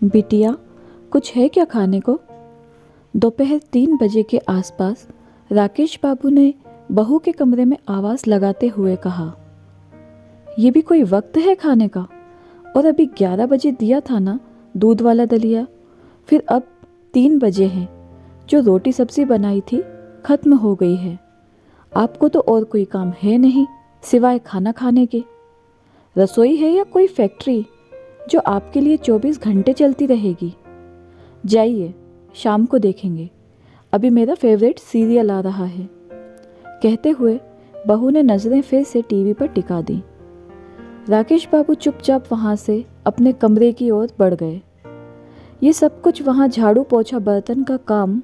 बिटिया, कुछ है क्या खाने को? दोपहर 3 बजे के आसपास राकेश बाबू ने बहू के कमरे में आवाज़ लगाते हुए कहा, ये भी कोई वक्त है खाने का? और अभी 11 बजे दिया था ना दूध वाला दलिया, फिर अब 3 बजे हैं। जो रोटी सब्जी बनाई थी खत्म हो गई है। आपको तो और कोई काम है नहीं सिवाय खाना खाने के। रसोई है या कोई फैक्ट्री जो आपके लिए 24 घंटे चलती रहेगी? जाइए, शाम को देखेंगे, अभी मेरा फेवरेट सीरियल आ रहा है। कहते हुए बहू ने नज़रें फिर से टीवी पर टिका दी। राकेश बाबू चुपचाप वहाँ से अपने कमरे की ओर बढ़ गए। ये सब कुछ वहाँ झाड़ू पोछा बर्तन का काम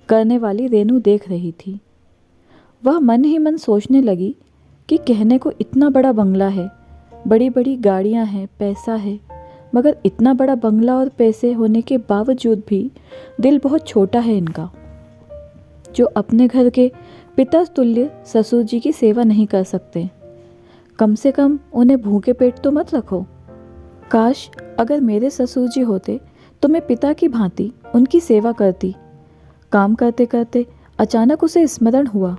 करने वाली रेनू देख रही थी। वह मन ही मन सोचने लगी कि कहने को इतना बड़ा बंगला है, बड़ी बड़ी गाड़ियाँ हैं, पैसा है, मगर इतना बड़ा बंगला और पैसे होने के बावजूद भी दिल बहुत छोटा है इनका, जो अपने घर के पिता तुल्य ससुर जी की सेवा नहीं कर सकते। कम से कम उन्हें भूखे पेट तो मत रखो। काश अगर मेरे ससुर जी होते तो मैं पिता की भांति उनकी सेवा करती। काम करते करते अचानक उसे स्मरण हुआ,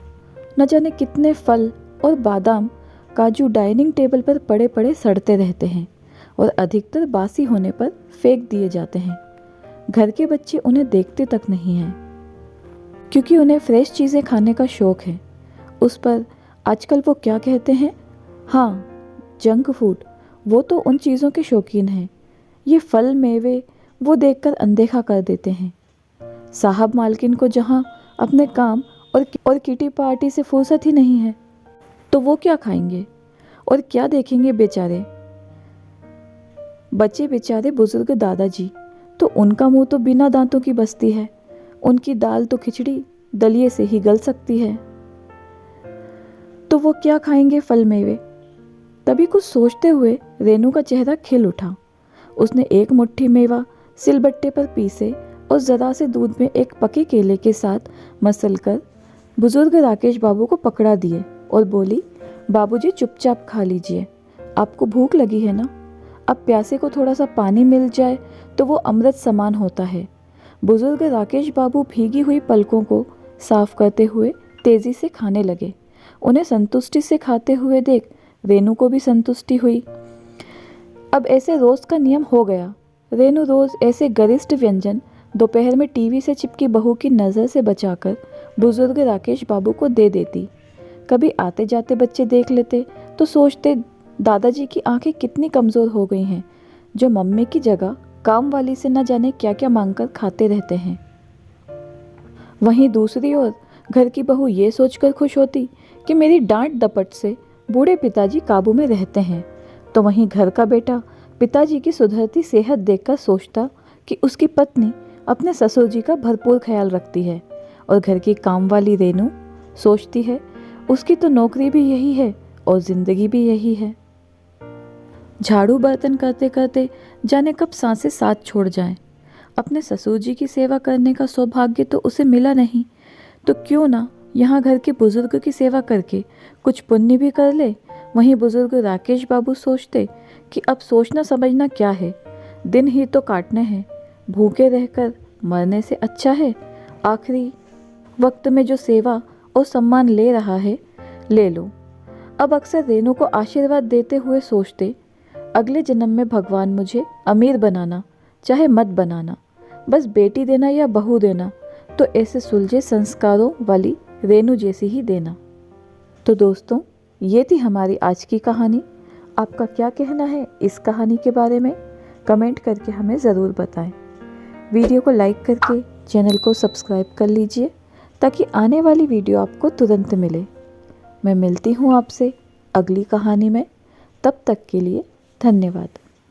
न जाने कितने फल और बादाम काजू डाइनिंग टेबल पर पड़े पड़े सड़ते रहते हैं और अधिकतर बासी होने पर फेंक दिए जाते हैं। घर के बच्चे उन्हें देखते तक नहीं हैं, क्योंकि उन्हें फ्रेश चीज़ें खाने का शौक़ है। उस पर आजकल वो क्या कहते हैं, हाँ, जंक फूड, वो तो उन चीज़ों के शौकीन हैं। ये फल मेवे वो देखकर अनदेखा कर देते हैं। साहब मालकिन को जहाँ अपने काम और किटी पार्टी से फुर्सत ही नहीं है, तो वो क्या खाएंगे और क्या देखेंगे बेचारे? बच्चे बेचारे बुजुर्ग दादाजी, तो उनका मुंह तो बिना दांतों की बसती है। उनकी दाल तो खिचड़ी दलिए से ही गल सकती है, तो वो क्या खाएंगे फल मेवे? तभी कुछ सोचते हुए रेनू का चेहरा खिल उठा। उसने एक मुट्ठी मेवा सिलबट्टे पर पीसे और ज़रा से दूध में एक पके केले के साथ मसलकर बुजुर्ग राकेश बाबू को पकड़ा दिए और बोली, बाबूजी चुपचाप खा लीजिए, आपको भूख लगी है ना? अब प्यासे को थोड़ा सा पानी मिल जाए तो वो अमृत समान होता है। बुजुर्ग राकेश बाबू भीगी हुई पलकों को साफ करते हुए तेजी से खाने लगे। उन्हें संतुष्टि से खाते हुए देख रेनू को भी संतुष्टि हुई। अब ऐसे रोज का नियम हो गया। रेनू रोज ऐसे गरिष्ठ व्यंजन दोपहर में टीवी से चिपकी बहू की नज़र से बचाकर बुजुर्ग राकेश बाबू को दे देती। कभी आते जाते बच्चे देख लेते तो सोचते, दादाजी की आंखें कितनी कमज़ोर हो गई हैं, जो मम्मी की जगह काम वाली से न जाने क्या क्या मांगकर खाते रहते हैं। वहीं दूसरी ओर घर की बहू ये सोचकर खुश होती कि मेरी डांट दपट से बूढ़े पिताजी काबू में रहते हैं, तो वहीं घर का बेटा पिताजी की सुधरती सेहत देखकर सोचता कि उसकी पत्नी अपने ससुर जी का भरपूर ख्याल रखती है। और घर की काम वाली रेनू सोचती है, उसकी तो नौकरी भी यही है और ज़िंदगी भी यही है। झाड़ू बर्तन करते करते जाने कब सांसें साथ छोड़ जाएं। अपने ससुर जी की सेवा करने का सौभाग्य तो उसे मिला नहीं, तो क्यों ना यहाँ घर के बुजुर्ग की सेवा करके कुछ पुण्य भी कर ले। वहीं बुजुर्ग राकेश बाबू सोचते कि अब सोचना समझना क्या है, दिन ही तो काटने हैं, भूखे रहकर मरने से अच्छा है आखिरी वक्त में जो सेवा और सम्मान ले रहा है, ले लो। अब अक्सर रेनू को आशीर्वाद देते हुए सोचते, अगले जन्म में भगवान मुझे अमीर बनाना चाहे मत बनाना, बस बेटी देना या बहू देना, तो ऐसे सुलझे संस्कारों वाली रेनू जैसी ही देना। तो दोस्तों, ये थी हमारी आज की कहानी। आपका क्या कहना है इस कहानी के बारे में? कमेंट करके हमें ज़रूर बताएं। वीडियो को लाइक करके चैनल को सब्सक्राइब कर लीजिए ताकि आने वाली वीडियो आपको तुरंत मिले। मैं मिलती हूँ आपसे अगली कहानी में। तब तक के लिए धन्यवाद।